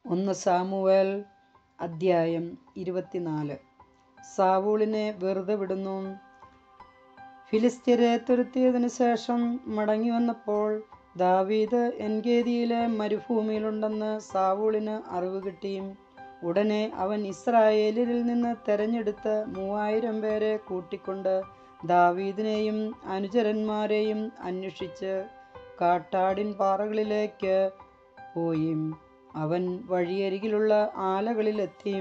1 Samuel അദ്ധ്യായം 24. സാവൂളിനെ വെറുതെ വിടുന്നു. ഫിലിസ്ത്യരെ തുരത്തിയതിനു ശേഷം മടങ്ങി വന്നപ്പോൾ ദാവീദ് എൻഗേദിയിലെ മരുഭൂമിയിലുണ്ടെന്ന് സാവൂളിന് അറിവ് കിട്ടി. ഉടനെ അവൻ ഇസ്രായേലിൽ നിന്ന് തെരഞ്ഞെടുത്ത് 3000 പേരെ കൂട്ടിക്കൊണ്ട് ദാവീദിനെയും അനുചരന്മാരെയും അന്വേഷിച്ച് കാട്ടാടിൻ പാറകളിലേക്ക് പോയി. അവൻ വഴിയരികിലുള്ള ആലകളിലെത്തി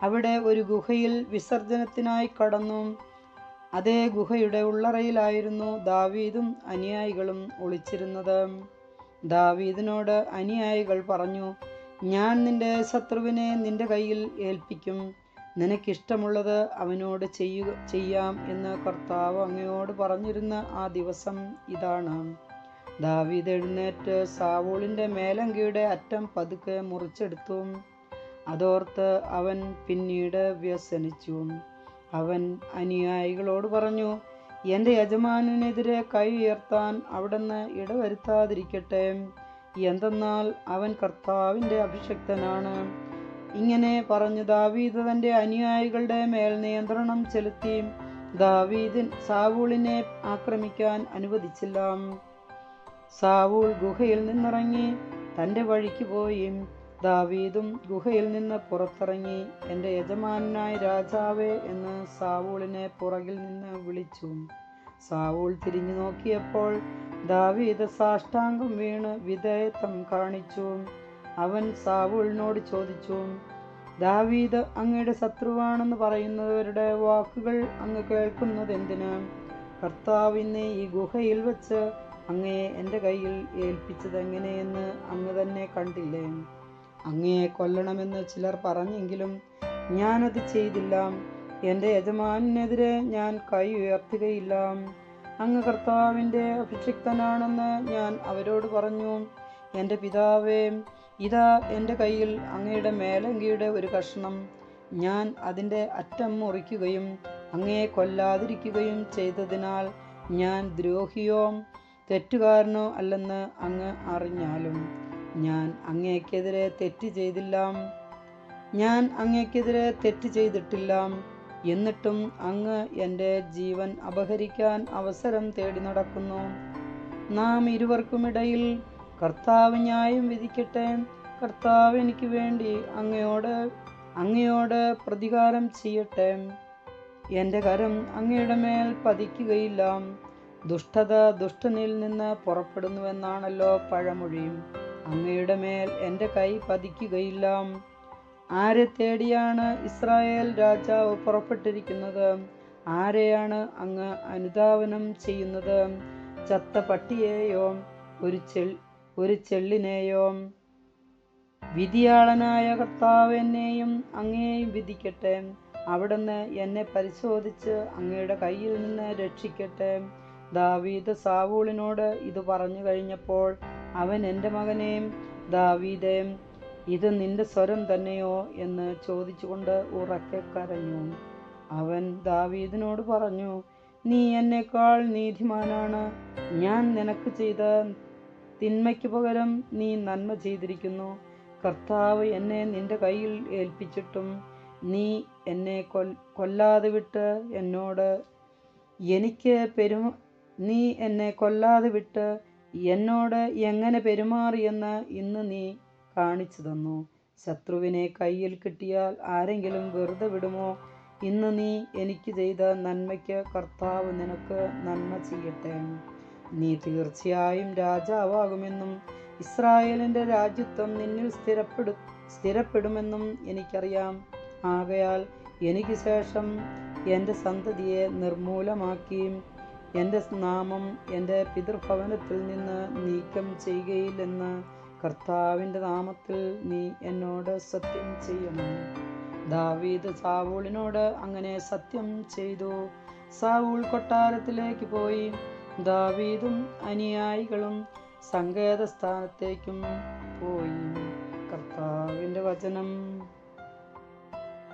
അവിടെ ഒരു ഗുഹയിൽ വിസർജനത്തിനായി കടന്നു. അതേ ഗുഹയുടെ ഉള്ളറയിലായിരുന്നു ദാവീദും അനുയായികളും ഒളിച്ചിരുന്നത്. ദാവീദിനോട് അനുയായികൾ പറഞ്ഞു, ഞാൻ നിന്റെ ശത്രുവിനെ നിന്റെ കയ്യിൽ ഏൽപ്പിക്കും. നിനക്കിഷ്ടമുള്ളത് അവനോട് ചെയ്യാം എന്ന് കർത്താവ് അങ്ങയോട് പറഞ്ഞിരുന്ന ആ ദിവസം ഇതാണ്. ദാവീദ് എഴുന്നേറ്റ് സാവൂളിൻ്റെ മേലങ്കിയുടെ അറ്റം പതുക്കെ മുറിച്ചെടുത്തു. അതോർത്ത് അവൻ പിന്നീട് വ്യസനിച്ചു. അവൻ അനുയായികളോട് പറഞ്ഞു, എൻ്റെ യജമാനെതിരെ കൈ ഉയർത്താൻ അവിടുന്ന് ഇടവരുത്താതിരിക്കട്ടെ. എന്തെന്നാൽ അവൻ കർത്താവിൻ്റെ അഭിഷിക്തനാണ്. ഇങ്ങനെ പറഞ്ഞു ദാവീദ് തൻ്റെ അനുയായികളുടെ മേൽ നിയന്ത്രണം ചെലുത്തി സാവൂളിനെ ആക്രമിക്കാൻ അനുവദിച്ചില്ല. സാവൂൾ ഗുഹയിൽ നിന്നിറങ്ങി തൻ്റെ വഴിക്ക് പോയി. ദാവീദും ഗുഹയിൽ നിന്ന് പുറത്തിറങ്ങി, എൻ്റെ യജമാനായ രാജാവേ എന്ന് സാവൂളിനെ പുറകിൽ നിന്ന് വിളിച്ചു. സാവൂൾ തിരിഞ്ഞു നോക്കിയപ്പോൾ ദാവീദ് സാഷ്ടാംഗം വീണ് വിധേയത്വം കാണിച്ചു. അവൻ സാവൂളിനോട് ചോദിച്ചു, ദാവീദ് അങ്ങയുടെ ശത്രുവാണെന്ന് പറയുന്നവരുടെ വാക്കുകൾ അങ്ങ് കേൾക്കുന്നതെന്തിന്? കർത്താവ് ഇന്ന് ഈ ഗുഹയിൽ വെച്ച് അങ്ങയെ എൻ്റെ കയ്യിൽ ഏൽപ്പിച്ചതെങ്ങനെയെന്ന് അങ്ങ് തന്നെ കണ്ടില്ലേ? അങ്ങയെ കൊല്ലണമെന്ന് ചിലർ പറഞ്ഞെങ്കിലും ഞാനത് ചെയ്തില്ല. എൻ്റെ യജമാനെതിരെ ഞാൻ കൈ ഉയർത്തുകയില്ല. അങ്ങ് കർത്താവിൻ്റെ അഭിഷിക്തനാണെന്ന് ഞാൻ അവരോട് പറഞ്ഞു. എൻ്റെ പിതാവേ, ഇതാ എൻ്റെ കയ്യിൽ അങ്ങയുടെ മേലങ്കിയുടെ ഒരു കഷ്ണം. ഞാൻ അതിൻ്റെ അറ്റം മുറിക്കുകയും അങ്ങയെ കൊല്ലാതിരിക്കുകയും ചെയ്തതിനാൽ ഞാൻ ദ്രോഹിയോ തെറ്റുകാരനോ അല്ലെന്ന് അങ്ങ് അറിഞ്ഞാലും ഞാൻ അങ്ങേക്കെതിരെ തെറ്റ് ചെയ്തിട്ടില്ല. എന്നിട്ടും അങ്ങ് എൻ്റെ ജീവൻ അപഹരിക്കാൻ അവസരം തേടി നടക്കുന്നു. നാം ഇരുവർക്കുമിടയിൽ കർത്താവ് ന്യായം വിധിക്കട്ടെ. കർത്താവ് എനിക്ക് വേണ്ടി അങ്ങയോട് പ്രതികാരം ചെയ്യട്ടെ. എൻ്റെ കരം അങ്ങയുടെ മേൽ പതിക്കുകയില്ല. ദുഷ്ടത ദുഷ്ടനിൽ നിന്ന് പുറപ്പെടുന്നുവെന്നാണല്ലോ പഴമൊഴി. അങ്ങയുടെ മേൽ എൻ്റെ കൈ പതിക്കുകയില്ല. ആരെ തേടിയാണ് ഇസ്രായേൽ രാജാവ് പുറപ്പെട്ടിരിക്കുന്നത്? ആരെയാണ് അങ്ങ് അനുധാവനം ചെയ്യുന്നത്? ചത്ത പട്ടിയെയോ ഒരു ചെള്ളിനെയോ? വിധിയാളനായ കർത്താവ് എന്നെയും അങ്ങയെയും വിധിക്കട്ടെ. അവിടുന്ന് എന്നെ പരിശോധിച്ച് അങ്ങയുടെ കയ്യിൽ നിന്ന് രക്ഷിക്കട്ടെ. ദാവീദ് സാവൂളിനോട് ഇത് പറഞ്ഞു കഴിഞ്ഞപ്പോൾ അവൻ, എൻ്റെ മകനേ ദാവീദേ, ഇത് നിന്റെ സ്വരം തന്നെയോ എന്ന് ചോദിച്ചുകൊണ്ട് ഉറക്കെ കരഞ്ഞു. അവൻ ദാവീദിനോട് പറഞ്ഞു, നീ എന്നേക്കാൾ നീതിമാനാണ്. ഞാൻ നിനക്ക് ചെയ്ത തിന്മയ്ക്ക് പകരം നീ നന്മ ചെയ്തിരിക്കുന്നു. കർത്താവ് എന്നെ നിന്റെ കയ്യിൽ ഏൽപ്പിച്ചിട്ടും നീ എന്നെ കൊല്ലാതെ വിട്ട് എന്നോട് എങ്ങനെ പെരുമാറിയെന്ന് ഇന്ന് നീ കാണിച്ചു തന്നു. ശത്രുവിനെ കയ്യിൽ കിട്ടിയാൽ ആരെങ്കിലും വെറുതെ വിടുമോ? ഇന്ന് നീ എനിക്ക് ചെയ്ത നന്മയ്ക്ക് കർത്താവ് നിനക്ക് നന്മ ചെയ്യട്ടെ. നീ തീർച്ചയായും രാജാവാകുമെന്നും ഇസ്രായേലിൻ്റെ രാജ്യത്വം നിന്നിൽ സ്ഥിരപ്പെടുമെന്നും എനിക്കറിയാം. ആകയാൽ എനിക്ക് ശേഷം എൻ്റെ സന്തതിയെ നിർമൂലമാക്കി എൻ്റെ നാമം എൻ്റെ പിതൃഭവനത്തിൽ നിന്ന് നീക്കം ചെയ്യുകയില്ലെന്ന് കർത്താവിൻ്റെ നാമത്തിൽ നീ എന്നോട് സത്യം ചെയ്യണം. ദാവീദ് സാവൂളിനോട് അങ്ങനെ സത്യം ചെയ്തു. സാവൂൾ കൊട്ടാരത്തിലേക്ക് പോയി. ദാവീദും അനുയായികളും സങ്കേതസ്ഥാനത്തേക്കും പോയി. കർത്താവിൻ്റെ വചനം.